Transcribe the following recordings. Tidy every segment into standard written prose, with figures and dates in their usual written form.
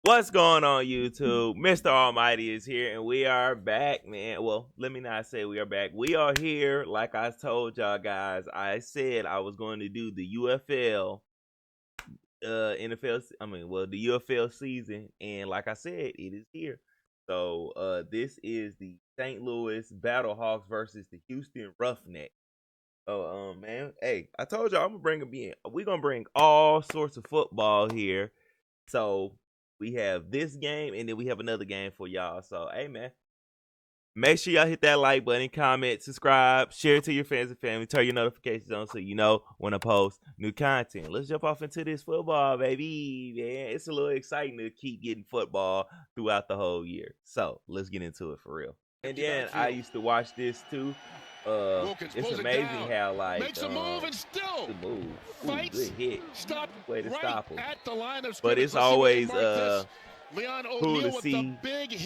What's going on, YouTube? Mr. Almighty is here, and we are back, man. Well, let me not say we are back. We are here, like I told y'all guys. I said I was going to do the UFL, NFL. The UFL season, and like I said, it is here. So, this is the St. Louis Battlehawks versus the Houston Roughnecks. Oh, man, hey, I told y'all I'm gonna bring them in. We're gonna bring all sorts of football here. So we have this game, and then we have another game for y'all. So, hey, man, make sure y'all hit that like button, comment, subscribe, share it to your friends and family, turn your notifications on so you know when I post new content. Let's jump off into this football, baby. Man, it's a little exciting to keep getting football throughout the whole year. So let's get into it for real. And then I used to watch this too. It's amazing how makes a move and still good hit. Stop way to right stop him. at the line of But it's always cool to see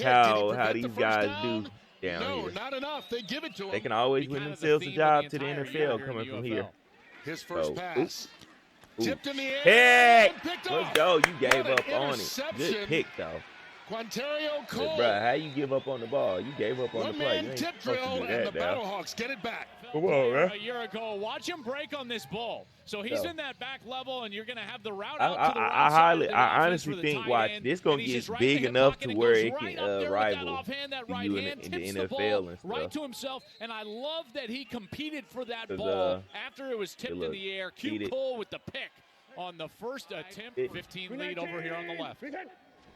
how these guys do down here. Not enough. They give it to him. They can always win themselves a job to the NFL coming from here. His first pass. Tipped in the air. Hey, let's go. You gave up on it. Good pick though. Quantario Cole. Bro, how you give up on the ball? You gave up on the play. You ain't tip supposed to drill, do that, and the Battlehawks get it back. Come on, man. A year ago, watch him break on this ball. So he's in that back level, and you're going to have the route out to the right side. I honestly think, watch, this going to get big enough to where it can rival you in the NFL and stuff. Right to himself, and I love that he competed for that ball after it was tipped in the air. Q Cole with the pick on the first attempt. 15 lead over here on the left.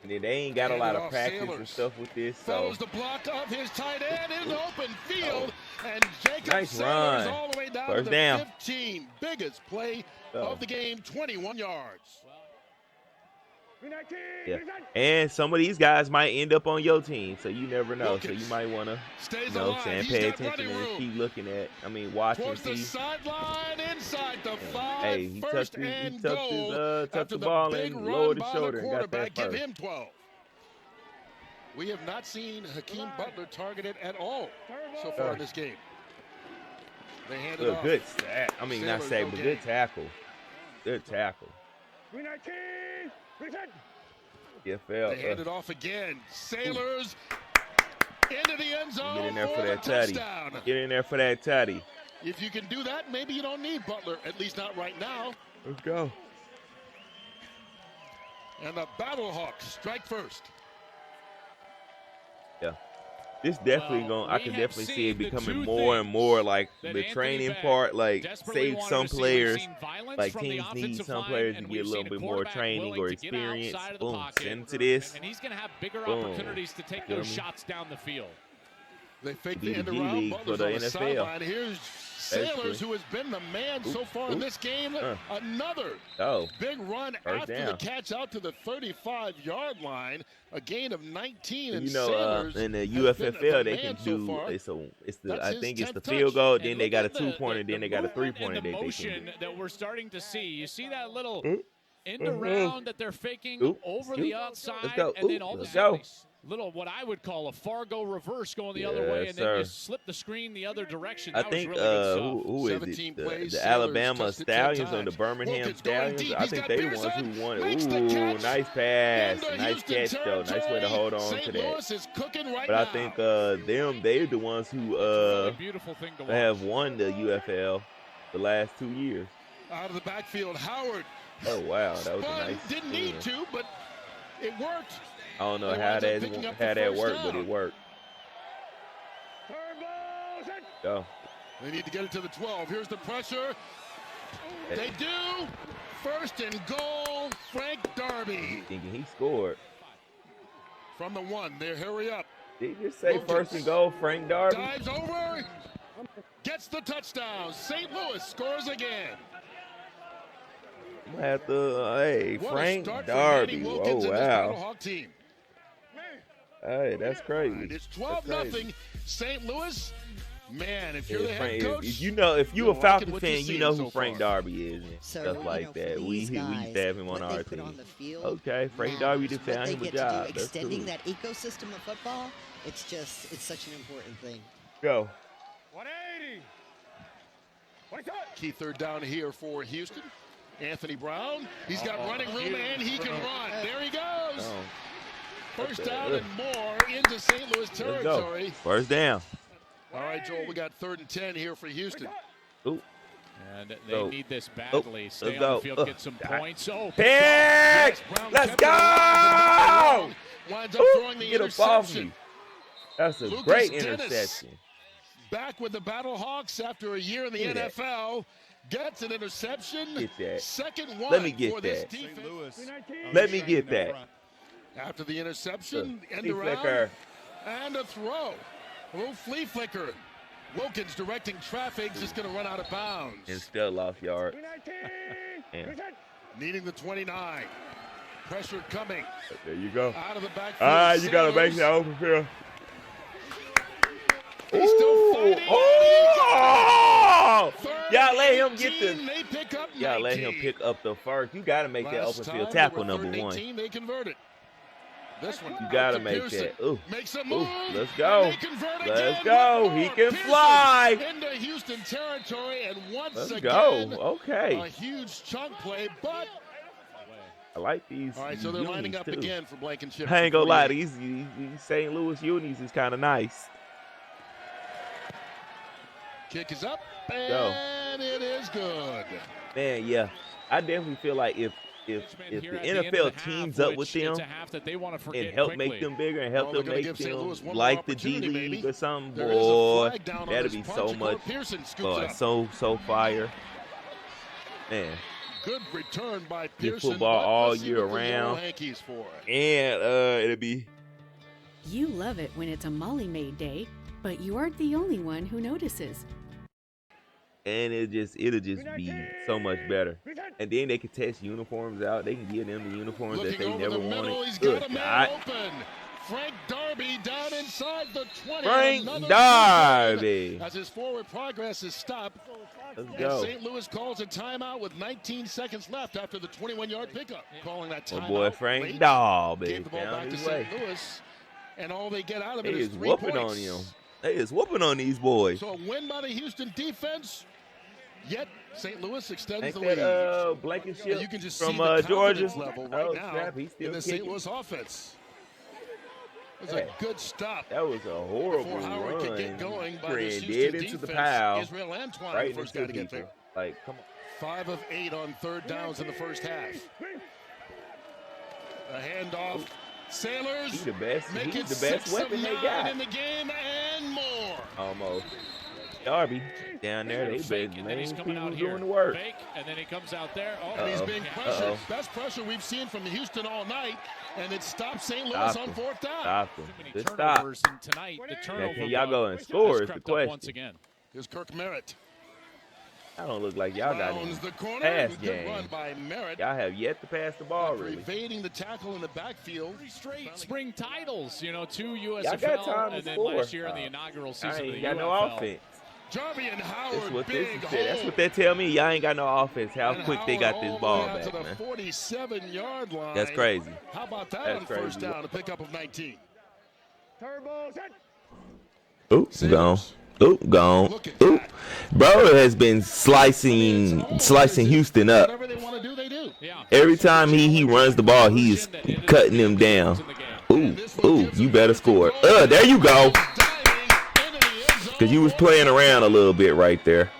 And they ain't got a lot of practice and stuff with this. So follows the block of his tight end in the open field, and Jacob nice run. All the way down First to the down. 15. Biggest play of the game, 21 yards. Yeah. And some of these guys might end up on your team, so you never know. So you might want to, pay attention and keep looking at. Watching. Towards the sideline, inside the 5. Hey, he tucked the ball and lowered his shoulder and got that Give first. him 12. We have not seen Hakeem Butler targeted at all so far in this game. They hand it off. Good sack. Not sack, but good tackle. Good tackle. UFL. They hand it off again. Sailors into the end zone. Get in there for that touchdown. tutty. Get in there for that tutty. If you can do that, maybe you don't need Butler, at least not right now. Let's go. And the Battlehawks strike first. Yeah. This definitely I can definitely see it becoming more and more like the training part. Like, say some players, like teams need some players to get a little bit more training or experience. Boom, send them to this. And he's going to have bigger opportunities to take those shots down the field. They fake the end around. For the NFL. Here's Sailors, who has been the man so far in this game. Another big run after the catch out to the 35-yard line. A gain of 19. And Sailors in the UFL they can do. I think it's the field goal. Then they got a 2-pointer. Then they got a 3-pointer. The motion that we're starting to see. You see that little end around that they're faking over the outside, and then all of a sudden. Little what I would call a Fargo reverse going the other way, and then you slip the screen the other direction. I think who is it? The Alabama Stallions or the Birmingham Stallions? I think they the ones who won it. Ooh, nice pass, nice catch though. Nice way to hold on to that. But I think they're the ones who have won the UFL the last 2 years. Out of the backfield, Howard. Oh wow, that was a nice. Didn't need to, but it worked. I don't know how that worked, but it worked. Go. They need to get it to the 12. Here's the pressure. They do. First and goal, Frank Darby. Thinking he scored. From the 1, they hurry up. Did you just say first and goal, Frank Darby? Dives over, gets the touchdown. St. Louis scores again. I'm gonna have to, Frank Darby. Oh, wow. Hey, that's crazy. It's 12-0. St. Louis. Man, if you're the head coach, if you're a Falcon fan, you know who Frank Darby is and stuff like that. We used to have him on our team. Okay, Frank Darby just found him a job. Extending that ecosystem of football, it's such an important thing. Go. 180. Key third down here for Houston. Anthony Brown. He's got running room and he can run. There he goes. first down and more into St. Louis territory. First down. All right, Joel, we got 3rd and 10 here for Houston. Ooh. And they need this badly. Stay on the field, get some points. Oh, pick! Let's go! Winds up throwing the interception. That's a great interception. Back with the Battlehawks after a year in the NFL. Gets an interception. Get that. Second one. Let me get that. Let me get that. After the interception, end around and a throw. A little flea flicker. Wilkins directing traffic, just going to run out of bounds. And still lost yard. Needing the 29. Pressure coming. There you go. Out of the backfield. All right, you got to make that open field. He's still fighting. Oh! Y'all let him get Y'all let him pick up the first. You got to make that open field tackle number 1. They converted. This one, you got to make that. Ooh. Makes a move. Let's go. Let's go. He can fly. Into Houston territory, and once again, go. Okay. A huge chunk play, but I like these. All right, so they're lining up again for Blankenship. I ain't gonna lie, these St. Louis unis is kind of nice. Kick is up, and it is good. Man, yeah, I definitely feel like if the NFL teams up with them and help make them bigger and help them make them like the G League or something, boy, that'll be so much, so fire. Man. Good return by Pearson. Get football all year round. And it'll be. You love it when it's a Molly Maid day, but you aren't the only one who notices. And it'll just be so much better. And then they can test uniforms out. They can give them the uniforms that they never wanted. Good God. Frank Darby down inside the 20. Frank Darby. As his forward progress is stopped. Let's go. St. Louis calls a timeout with 19 seconds left after the 21-yard pickup. Calling that timeout. Oh boy, Frank Darby. Gave the ball back to St. Louis. And all they get out of it is 3 whooping points. On him. They is whooping on these boys. So a win by the Houston defense. Yet St. Louis extends the lead. Blankenship you can just from see the Georgia level right now in the St. Louis offense. It was a good stop. That was a horrible Howard run. Could get going by Ran this dead Houston into the defense. pile. Israel Antoine, right the first guy to get there. Like, come on. 5 of 8 on 3rd downs in the first half. A handoff. Sailors. He's the best. Make He's it the best 6 weapon of they 9 got. in the game and more. Almost. Darby down there, they been main people doing the work. Fake, and then he comes out there. And he's being pressured. Best pressure we've seen from Houston all night, and it stopped St. Louis on 4th down. Stop him. Too many Good turnovers stop. tonight. The turnover can y'all go and score is the question. Once again. Here's Kirk Merritt. I don't look like y'all got any pass game. Y'all have yet to pass the ball, really. Evading the tackle in the backfield. 3 straight spring titles, 2 got USFL, time and then score. last year in the inaugural season I of ain't the got UFL. no offense. Jarvie and Howard, That's what big That's what they tell me. Y'all ain't got no offense. How quick they got this ball back, to the man. 47-yard line. That's crazy. How about that That's on crazy. first down, a pickup of 19? Oop, gone. Oop, gone. Oop. Bro has been slicing Houston up. Whatever they want to do, they do. Every time he runs the ball, he's cutting them down. Ooh, you better score. There you go. Because you was playing around a little bit right there.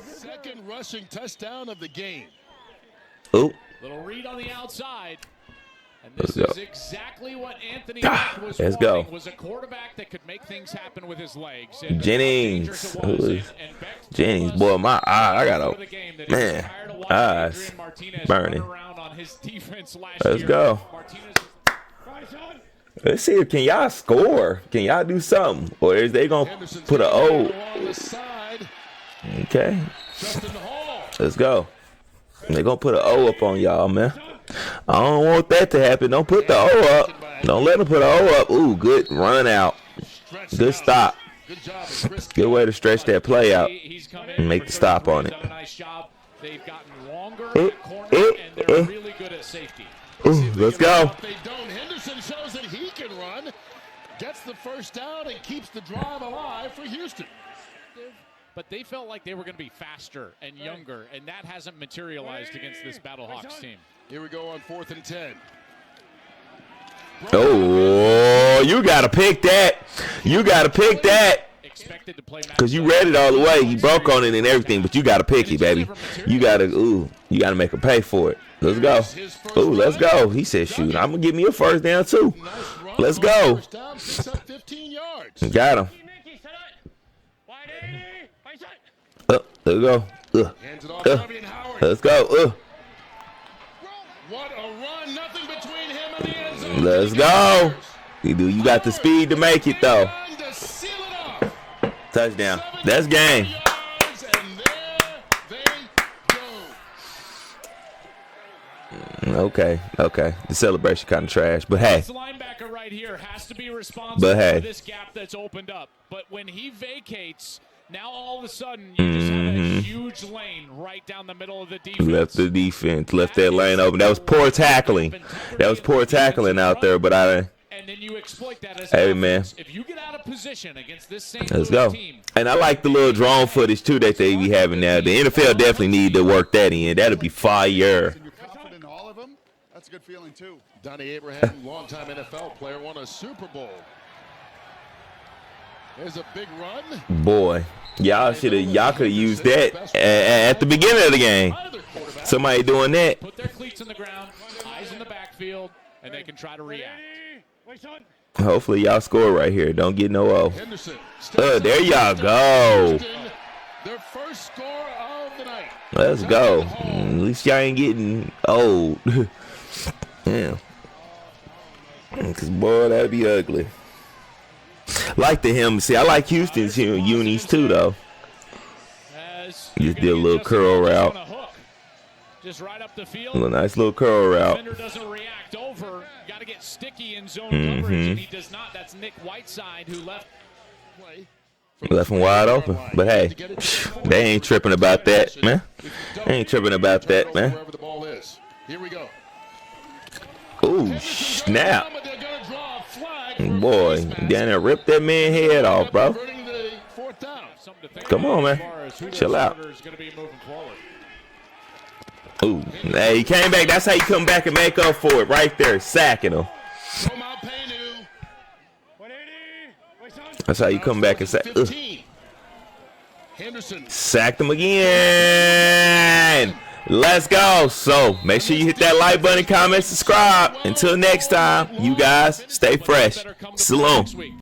Second rushing touchdown of the game. Ooh. Little read on the outside. And Let's this go. is exactly what Anthony Beck was Let's wanting, go. was a quarterback that could make things happen with his legs. Jennings. Jennings, boy, my eye. I got a man. Eyes burning. Let's go. Let's see. Can y'all score? Can y'all do something? Or is they going to put an O? Okay. Let's go. They're going to put an O up on y'all, man. I don't want that to happen. Don't put the O up. Don't let them put an O up. Ooh, good run out. Good stop. Good way to stretch that play out and make the stop on it. They've gotten longer in the corner, and they're really good at safety. Let's go. They don't. Henderson shows that he can run, gets the first down, and keeps the drive alive for Houston. but they felt like they were going to be faster and younger, and that hasn't materialized against this Battlehawks team. Here we go on 4th and 10. Oh, you got to pick that. You got to pick that. Because you read it all the way. You broke on it and everything, but you got to pick it, baby. You got to, you got to make her pay for it. Let's go. Ooh, let's go. He said, shoot, I'm going to give me a first down, too. Let's go. Got him. There we go. Let's go. What a run. Nothing between him and the end zone. Let's go. You got the speed to make it, though. Touchdown. That's game. Okay. The celebration kind of trash, but hey. This linebacker right here has to be responsible for this gap that's opened up. But when he vacates, now all of a sudden you just have a huge lane right down the middle of the defense. Left that lane open. That was poor tackling. Out there, but and then you exploit that as hey, man. If you get out of position against this St. Let's Louis go. team. And I like the little drone footage, too, that they be having now. The NFL definitely need to work that in. That'll be fire. That's a good feeling, too. Donnie Abraham, longtime NFL player, won a Super Bowl. There's a big run. Boy, y'all could have used that at the beginning of the game. Somebody doing that. Put their cleats in the ground, eyes in the backfield, and they can try to react. Hopefully y'all score right here. Don't get no O. There y'all go. Their first score of the night. Let's go. At least y'all ain't getting old. Yeah. Because, boy, that'd be ugly. Like the him. See, I like Houston's unis, too, though. Just did a little curl route. Just right up the field. A nice little curl route. Defender doesn't react over. Got to get sticky in zone coverage, and he does not. That's Nick Whiteside who left him wide open. But hey, they ain't tripping about that, man. They ain't tripping about that, man. Here we go. Ooh, snap. Boy, down there, rip that man head off, bro. Come on, man. Chill out. Ooh, hey, he came back. That's how you come back and make up for it right there, sacking him. That's how you come back and sack. Sacked him again. Let's go. So make sure you hit that like button, comment, subscribe. Until next time, you guys stay fresh. Salute.